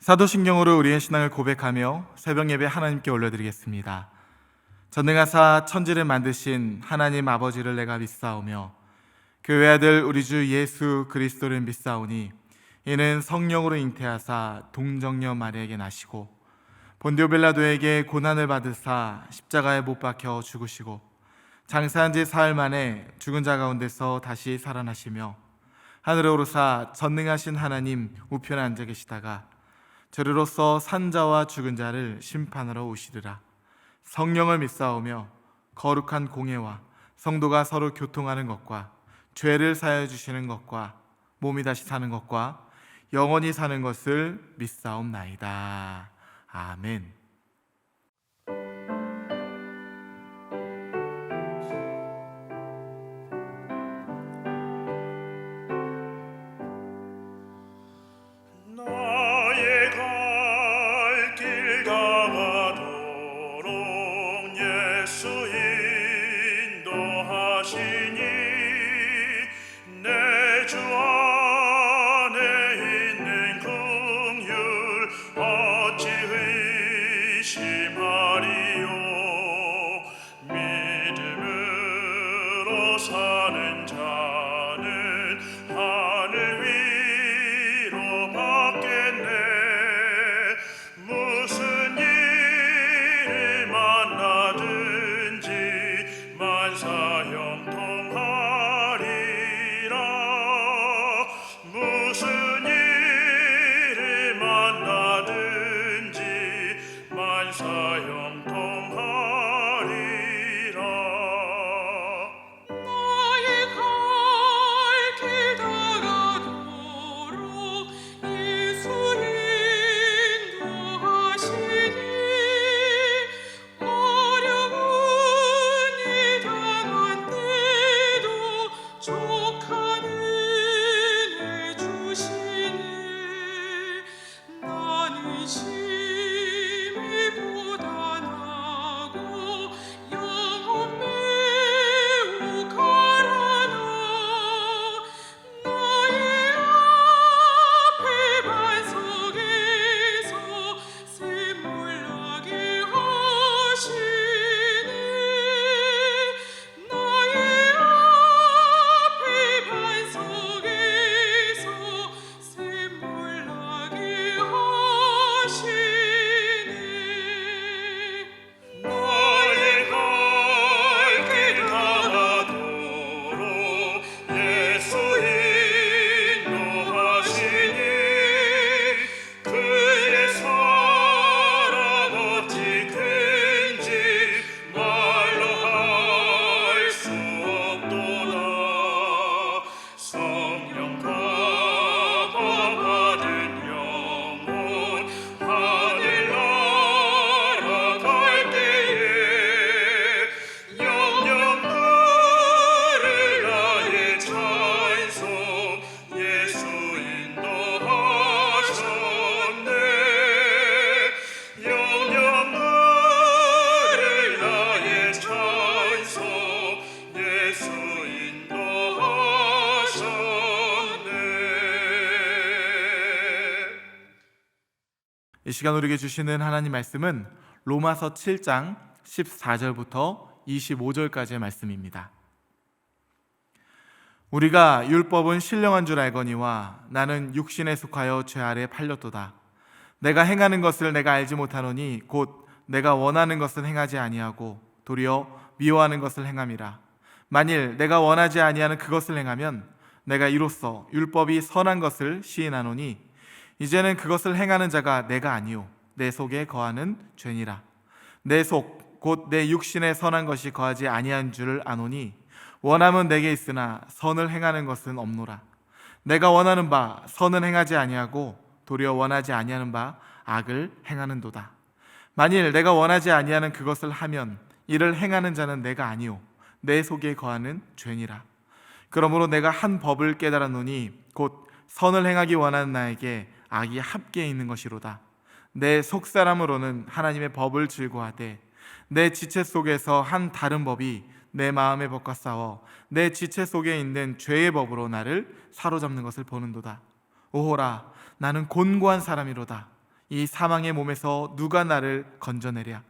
사도신경으로 우리의 신앙을 고백하며 새벽 예배 하나님께 올려드리겠습니다. 전능하사 천지를 만드신 하나님 아버지를 내가 믿사오며 그 외아들 우리 주 예수 그리스도를 믿사오니 이는 성령으로 잉태하사 동정녀 마리아에게 나시고 본디오 빌라도에게 고난을 받으사 십자가에 못 박혀 죽으시고 장사한 지 사흘 만에 죽은 자 가운데서 다시 살아나시며 하늘에 오르사 전능하신 하나님 우편에 앉아 계시다가 저리로서 산자와 죽은 자를 심판하러 오시리라. 성령을 믿사오며 거룩한 공예와 성도가 서로 교통하는 것과 죄를 사하여 주시는 것과 몸이 다시 사는 것과 영원히 사는 것을 믿사옵나이다. 아멘. 사는 자는 하늘 위로 받겠네. 무슨 일을 만나든지 만사형통하리라. 무슨 일을 만나든지 만사형통하리라. 이 시간 우리에게 주시는 하나님 말씀은 로마서 7장 14절부터 25절까지의 말씀입니다. 우리가 율법은 신령한 줄 알거니와 나는 육신에 속하여 죄 아래 팔렸도다. 내가 행하는 것을 내가 알지 못하노니 곧 내가 원하는 것은 행하지 아니하고 도리어 미워하는 것을 행함이라. 만일 내가 원하지 아니하는 그것을 행하면 내가 이로써 율법이 선한 것을 시인하노니 이제는 그것을 행하는 자가 내가 아니요 내 속에 거하는 죄니라. 내 속 곧 내 육신에 선한 것이 거하지 아니한 줄을 아노니 원함은 내게 있으나 선을 행하는 것은 없노라. 내가 원하는 바 선은 행하지 아니하고 도리어 원하지 아니하는 바 악을 행하는도다. 만일 내가 원하지 아니하는 그것을 하면 이를 행하는 자는 내가 아니요 내 속에 거하는 죄니라. 그러므로 내가 한 법을 깨달았노니 곧 선을 행하기 원하는 나에게 악이 함께 있는 것이로다. 내 속사람으로는 하나님의 법을 즐거워하되 내 지체 속에서 한 다른 법이 내 마음의 법과 싸워 내 지체 속에 있는 죄의 법으로 나를 사로잡는 것을 보는도다. 오호라, 나는 곤고한 사람이로다. 이 사망의 몸에서 누가 나를 건져내랴?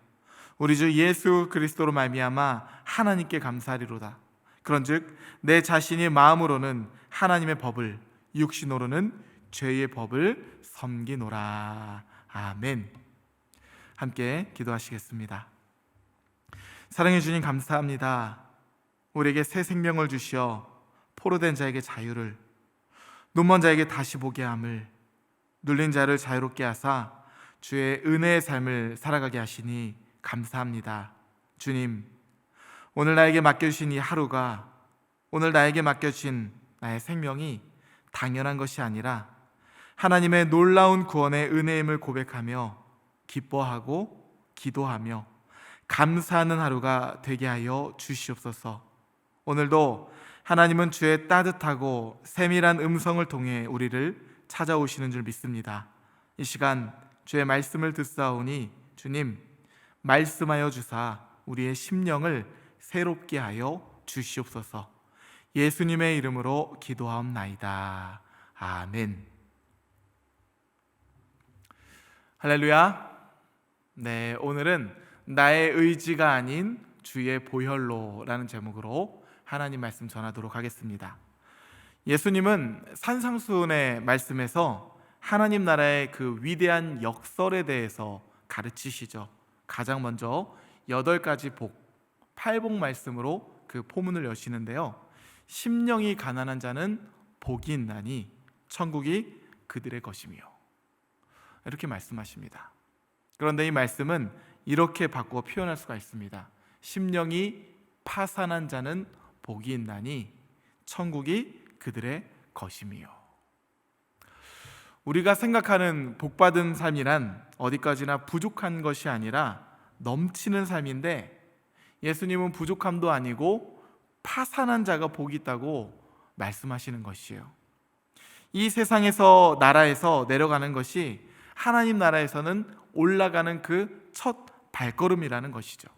우리 주 예수 그리스도로 말미암아 하나님께 감사하리로다. 그런즉 내 자신이 마음으로는 하나님의 법을, 육신으로는 죄의 법을 섬기노라. 아멘. 함께 기도하시겠습니다. 사랑해 주님 감사합니다. 우리에게 새 생명을 주시어 포로된 자에게 자유를, 눈먼 자에게 다시 보게 함을, 눌린 자를 자유롭게 하사 주의 은혜의 삶을 살아가게 하시니 감사합니다. 주님, 오늘 나에게 맡겨주신 이 하루가, 오늘 나에게 맡겨주신 나의 생명이 당연한 것이 아니라 하나님의 놀라운 구원의 은혜임을 고백하며 기뻐하고 기도하며 감사하는 하루가 되게 하여 주시옵소서. 오늘도 하나님은 주의 따뜻하고 세밀한 음성을 통해 우리를 찾아오시는 줄 믿습니다. 이 시간 주의 말씀을 듣사오니 주님, 말씀하여 주사 우리의 심령을 새롭게 하여 주시옵소서. 예수님의 이름으로 기도하옵나이다. 아멘. 할렐루야. 네, 오늘은 나의 의지가 아닌 주의 보혈로라는 제목으로 하나님 말씀 전하도록 하겠습니다. 예수님은 산상수훈의 말씀에서 하나님 나라의 그 위대한 역설에 대해서 가르치시죠. 가장 먼저 8가지 복, 8복 말씀으로 그 포문을 여시는데요. 심령이 가난한 자는 복이 있나니 천국이 그들의 것이며, 이렇게 말씀하십니다. 그런데 이 말씀은 이렇게 바꾸어 표현할 수가 있습니다. 심령이 파산한 자는 복이 있나니 천국이 그들의 것이며. 우리가 생각하는 복받은 삶이란 어디까지나 부족한 것이 아니라 넘치는 삶인데, 예수님은 부족함도 아니고 파산한 자가 복이 있다고 말씀하시는 것이에요. 이 세상에서, 나라에서 내려가는 것이 하나님 나라에서는 올라가는 그 첫 발걸음이라는 것이죠.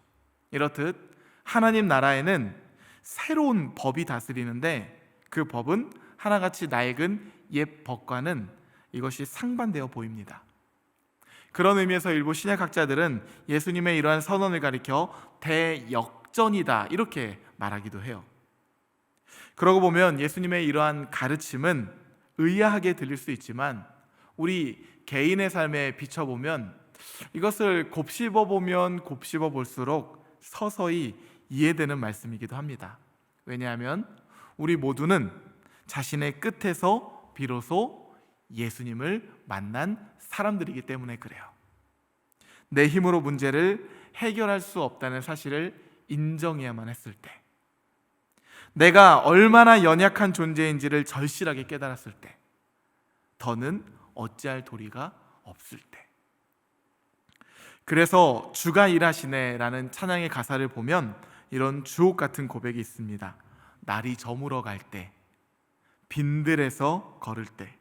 이렇듯 하나님 나라에는 새로운 법이 다스리는데, 그 법은 하나같이 낡은 옛 법과는 이것이 상반되어 보입니다. 그런 의미에서 일부 신약학자들은 예수님의 이러한 선언을 가리켜 대역전이다, 이렇게 말하기도 해요. 그러고 보면 예수님의 이러한 가르침은 의아하게 들릴 수 있지만, 우리 개인의 삶에 비춰보면 이것을 곱씹어보면 곱씹어 볼수록 서서히 이해되는 말씀이기도 합니다. 왜냐하면 우리 모두는 자신의 끝에서 비로소 예수님을 만난 사람들이기 때문에 그래요. 내 힘으로 문제를 해결할 수 없다는 사실을 인정해야만 했을 때, 내가 얼마나 연약한 존재인지를 절실하게 깨달았을 때, 더는 어찌할 도리가 없을 때. 그래서 주가 일하시네라는 찬양의 가사를 보면 이런 주옥 같은 고백이 있습니다. 날이 저물어 갈 때, 빈들에서 걸을 때,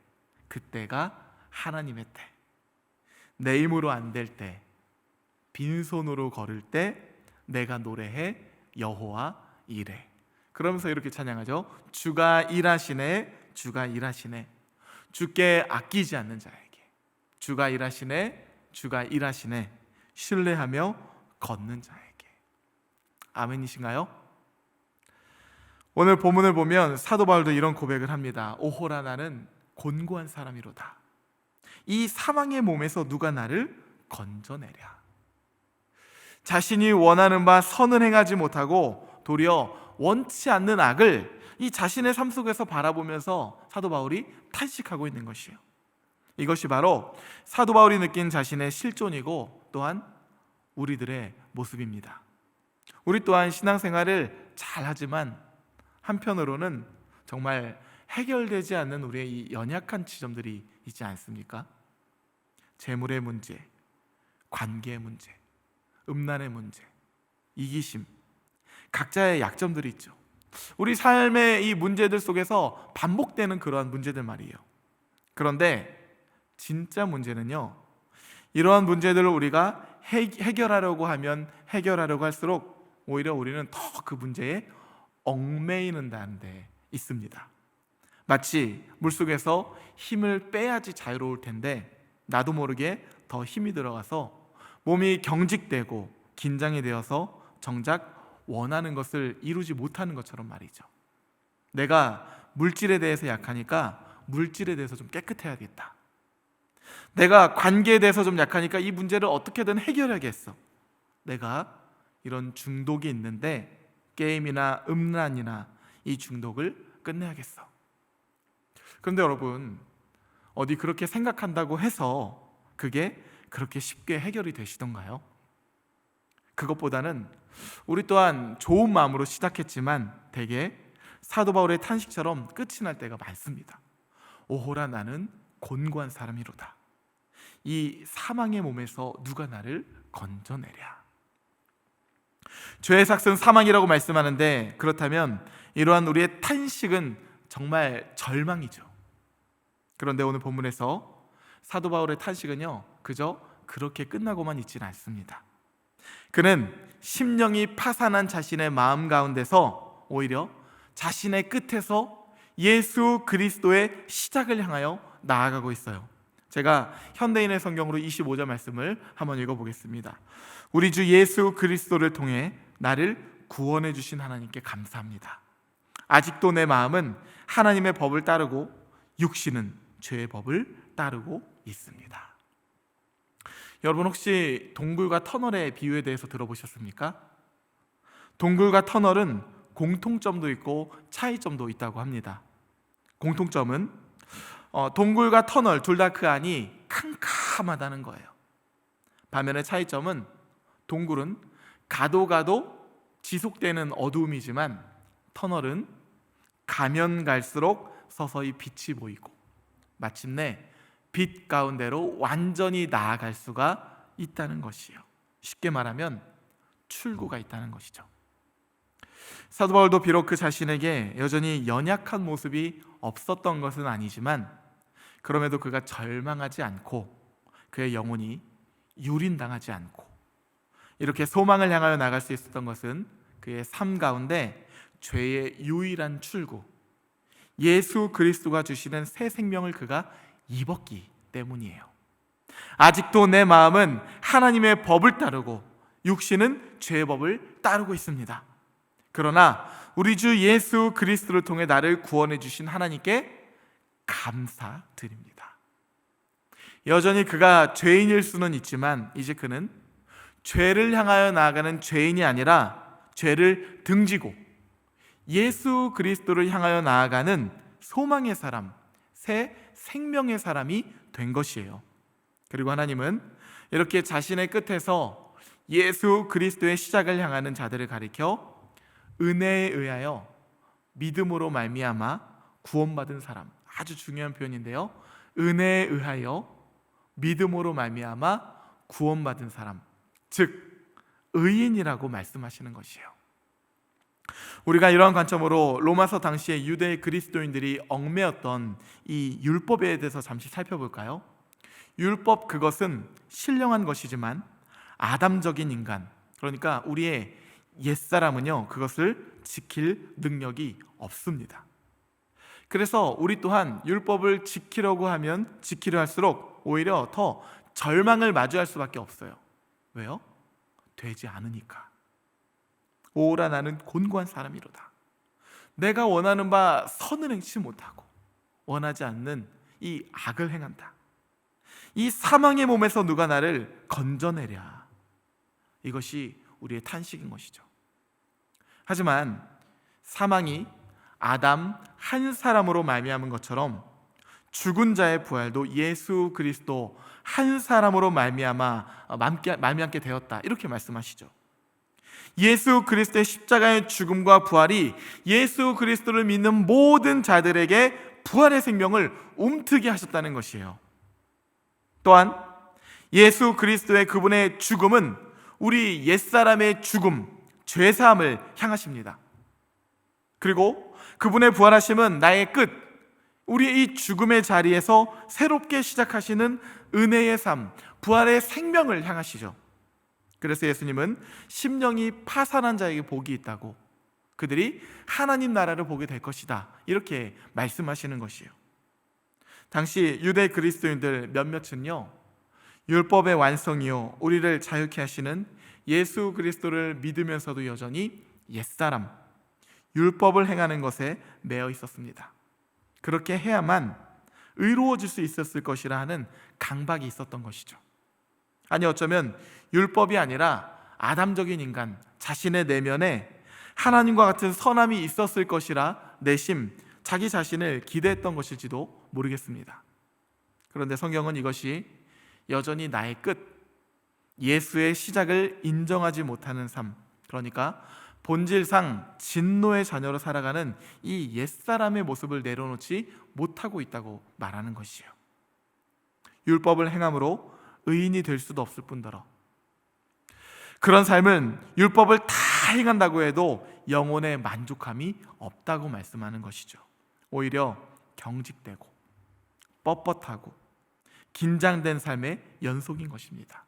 그때가 하나님의 때. 내 힘으로 안 될 때, 빈손으로 걸을 때 내가 노래해 여호와 이래. 그러면서 이렇게 찬양하죠. 주가 일하시네, 주가 일하시네. 주께 아끼지 않는 자에게 주가 일하시네, 주가 일하시네. 신뢰하며 걷는 자에게. 아멘이신가요? 오늘 본문을 보면 사도 바울도 이런 고백을 합니다. 오호라, 나는 곤고한 사람이로다. 이 사망의 몸에서 누가 나를 건져내랴. 자신이 원하는 바 선을 행하지 못하고 도리어 원치 않는 악을 이 자신의 삶 속에서 바라보면서 사도 바울이 탄식하고 있는 것이에요. 이것이 바로 사도 바울이 느낀 자신의 실존이고 또한 우리들의 모습입니다. 우리 또한 신앙생활을 잘하지만 한편으로는 정말 해결되지 않는 우리의 이 연약한 지점들이 있지 않습니까? 재물의 문제, 관계의 문제, 음란의 문제, 이기심, 각자의 약점들이 있죠. 우리 삶의 이 문제들 속에서 반복되는 그러한 문제들 말이에요. 그런데 진짜 문제는요, 이러한 문제들을 우리가 해결하려고 하면 해결하려고 할수록 오히려 우리는 더 그 문제에 얽매이는다는 데 있습니다. 마치 물속에서 힘을 빼야지 자유로울 텐데 나도 모르게 더 힘이 들어가서 몸이 경직되고 긴장이 되어서 정작 원하는 것을 이루지 못하는 것처럼 말이죠. 내가 물질에 대해서 약하니까 물질에 대해서 좀 깨끗해야겠다. 내가 관계에 대해서 좀 약하니까 이 문제를 어떻게든 해결해야겠어. 내가 이런 중독이 있는데 게임이나 음란이나 이 중독을 끝내야겠어. 그런데 여러분, 어디 그렇게 생각한다고 해서 그게 그렇게 쉽게 해결이 되시던가요? 그것보다는 우리 또한 좋은 마음으로 시작했지만 대개 사도 바울의 탄식처럼 끝이 날 때가 많습니다. 오호라 나는 곤고한 사람이로다. 이 사망의 몸에서 누가 나를 건져내랴. 죄의 삭은 사망이라고 말씀하는데, 그렇다면 이러한 우리의 탄식은 정말 절망이죠. 그런데 오늘 본문에서 사도 바울의 탄식은요, 그저 그렇게 끝나고만 있지는 않습니다. 그는 심령이 파산한 자신의 마음 가운데서 오히려 자신의 끝에서 예수 그리스도의 시작을 향하여 나아가고 있어요. 제가 현대인의 성경으로 25절 말씀을 한번 읽어보겠습니다. 우리 주 예수 그리스도를 통해 나를 구원해 주신 하나님께 감사합니다. 아직도 내 마음은 하나님의 법을 따르고 육신은 죄의 법을 따르고 있습니다. 여러분, 혹시 동굴과 터널의 비유에 대해서 들어보셨습니까? 동굴과 터널은 공통점도 있고 차이점도 있다고 합니다. 공통점은 동굴과 터널 둘 다 그 안이 캄캄하다는 거예요. 반면에 차이점은 동굴은 가도 지속되는 어두움이지만 터널은 가면 갈수록 서서히 빛이 보이고 마침내 빛 가운데로 완전히 나아갈 수가 있다는 것이요. 쉽게 말하면 출구가 있다는 것이죠. 사도 바울도 비록 그 자신에게 여전히 연약한 모습이 없었던 것은 아니지만 그럼에도 그가 절망하지 않고 그의 영혼이 유린당하지 않고 이렇게 소망을 향하여 나갈 수 있었던 것은 그의 삶 가운데 죄의 유일한 출구, 예수 그리스도가 주시는 새 생명을 그가 입었기 때문이에요. 아직도 내 마음은 하나님의 법을 따르고 육신은 죄의 법을 따르고 있습니다. 그러나 우리 주 예수 그리스도를 통해 나를 구원해 주신 하나님께 감사드립니다. 여전히 그가 죄인일 수는 있지만 이제 그는 죄를 향하여 나아가는 죄인이 아니라 죄를 등지고 예수 그리스도를 향하여 나아가는 소망의 사람, 새 생명의 사람이 된 것이에요. 그리고 하나님은 이렇게 자신의 끝에서 예수 그리스도의 시작을 향하는 자들을 가리켜 은혜에 의하여 믿음으로 말미암아 구원받은 사람, 아주 중요한 표현인데요. 은혜에 의하여 믿음으로 말미암아 구원받은 사람, 즉 의인이라고 말씀하시는 것이에요. 우리가 이러한 관점으로 로마서 당시의 유대 그리스도인들이 얽매였던 이 율법에 대해서 잠시 살펴볼까요? 율법, 그것은 신령한 것이지만 아담적인 인간, 그러니까 우리의 옛사람은요 그것을 지킬 능력이 없습니다. 그래서 우리 또한 율법을 지키려고 하면 지키려 할수록 오히려 더 절망을 마주할 수밖에 없어요. 왜요? 되지 않으니까. 오라 나는 곤고한 사람이로다. 내가 원하는 바 선을 행치 못하고 원하지 않는 이 악을 행한다. 이 사망의 몸에서 누가 나를 건져내랴. 이것이 우리의 탄식인 것이죠. 하지만 사망이 아담 한 사람으로 말미암은 것처럼 죽은 자의 부활도 예수 그리스도 한 사람으로 말미암게 되었다, 이렇게 말씀하시죠. 예수 그리스도의 십자가의 죽음과 부활이 예수 그리스도를 믿는 모든 자들에게 부활의 생명을 움트게 하셨다는 것이에요. 또한 예수 그리스도의 그분의 죽음은 우리 옛사람의 죽음, 죄사함을 향하십니다. 그리고 그분의 부활하심은 나의 끝, 우리의 이 죽음의 자리에서 새롭게 시작하시는 은혜의 삶, 부활의 생명을 향하시죠. 그래서 예수님은 심령이 파산한 자에게 복이 있다고, 그들이 하나님 나라를 보게 될 것이다, 이렇게 말씀하시는 것이에요. 당시 유대 그리스도인들 몇몇은요 율법의 완성이요 우리를 자유케 하시는 예수 그리스도를 믿으면서도 여전히 옛사람, 율법을 행하는 것에 매여 있었습니다. 그렇게 해야만 의로워질 수 있었을 것이라 하는 강박이 있었던 것이죠. 아니 어쩌면 율법이 아니라 아담적인 인간 자신의 내면에 하나님과 같은 선함이 있었을 것이라 내심 자기 자신을 기대했던 것일지도 모르겠습니다. 그런데 성경은 이것이 여전히 나의 끝, 예수의 시작을 인정하지 못하는 삶, 그러니까 본질상 진노의 자녀로 살아가는 이 옛사람의 모습을 내려놓지 못하고 있다고 말하는 것이에요. 율법을 행함으로 의인이 될 수도 없을 뿐더러 그런 삶은 율법을 다 행한다고 해도 영혼의 만족함이 없다고 말씀하는 것이죠. 오히려 경직되고 뻣뻣하고 긴장된 삶의 연속인 것입니다.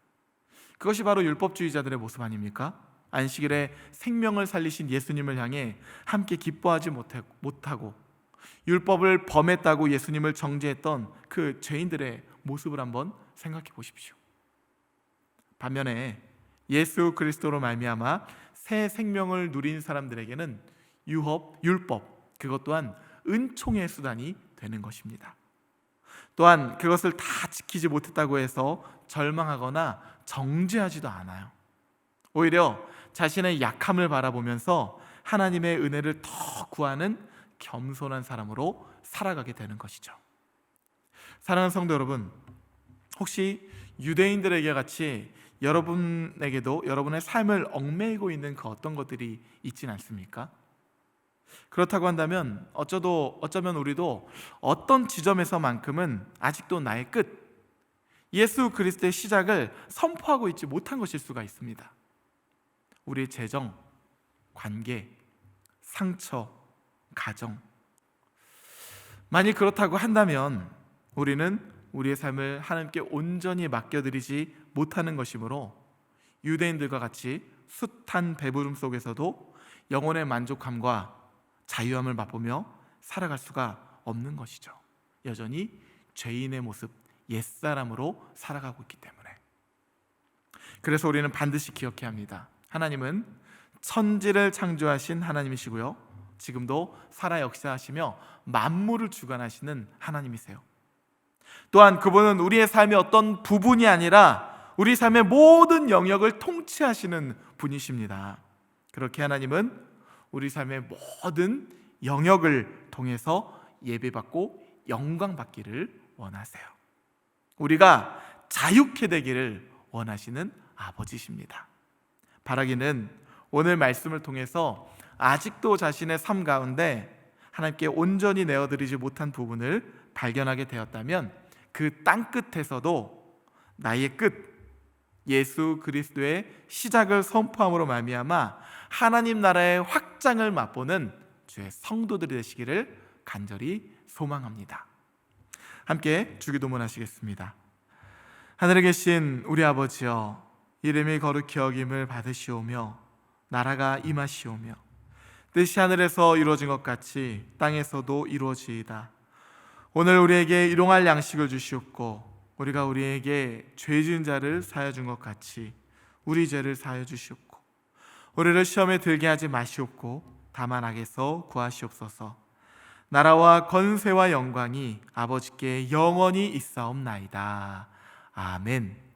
그것이 바로 율법주의자들의 모습 아닙니까? 안식일에 생명을 살리신 예수님을 향해 함께 기뻐하지 못하고 율법을 범했다고 예수님을 정죄했던 그 죄인들의 모습을 한번 생각해 보십시오. 반면에 예수 그리스도로 말미암아 새 생명을 누린 사람들에게는 율법, 그것 또한 은총의 수단이 되는 것입니다. 또한 그것을 다 지키지 못했다고 해서 절망하거나 정죄하지도 않아요. 오히려 자신의 약함을 바라보면서 하나님의 은혜를 더 구하는 겸손한 사람으로 살아가게 되는 것이죠. 사랑하는 성도 여러분, 혹시 유대인들에게 같이 여러분에게도 여러분의 삶을 얽매이고 있는 그 어떤 것들이 있진 않습니까? 그렇다고 한다면 어쩌면 우리도 어떤 지점에서만큼은 아직도 나의 끝, 예수 그리스도의 시작을 선포하고 있지 못한 것일 수가 있습니다. 우리의 재정, 관계, 상처, 가정, 만일 그렇다고 한다면 우리는 우리의 삶을 하나님께 온전히 맡겨드리지 못하는 것이므로 유대인들과 같이 숱한 배부름 속에서도 영혼의 만족함과 자유함을 맛보며 살아갈 수가 없는 것이죠. 여전히 죄인의 모습, 옛사람으로 살아가고 있기 때문에. 그래서 우리는 반드시 기억해야 합니다. 하나님은 천지를 창조하신 하나님이시고요, 지금도 살아 역사하시며 만물을 주관하시는 하나님이세요. 또한 그분은 우리의 삶의 어떤 부분이 아니라 우리 삶의 모든 영역을 통치하시는 분이십니다. 그렇게 하나님은 우리 삶의 모든 영역을 통해서 예배받고 영광받기를 원하세요. 우리가 자유케 되기를 원하시는 아버지십니다. 바라기는 오늘 말씀을 통해서 아직도 자신의 삶 가운데 하나님께 온전히 내어드리지 못한 부분을 발견하게 되었다면 그 땅끝에서도 나의 끝, 예수 그리스도의 시작을 선포함으로 말미암아 하나님 나라의 확장을 맛보는 주의 성도들이 되시기를 간절히 소망합니다. 함께 주기도문 하시겠습니다. 하늘에 계신 우리 아버지여, 이름이 거룩히 여김을 받으시오며 나라가 임하시오며 뜻이 하늘에서 이루어진 것 같이 땅에서도 이루어지이다. 오늘 우리에게 일용할 양식을 주시옵고 우리가 우리에게 죄 지은 자를 사하여 준 것 같이 우리 죄를 사하여 주시옵고 우리를 시험에 들게 하지 마시옵고 다만 악에서 구하시옵소서. 나라와 권세와 영광이 아버지께 영원히 있사옵나이다. 아멘.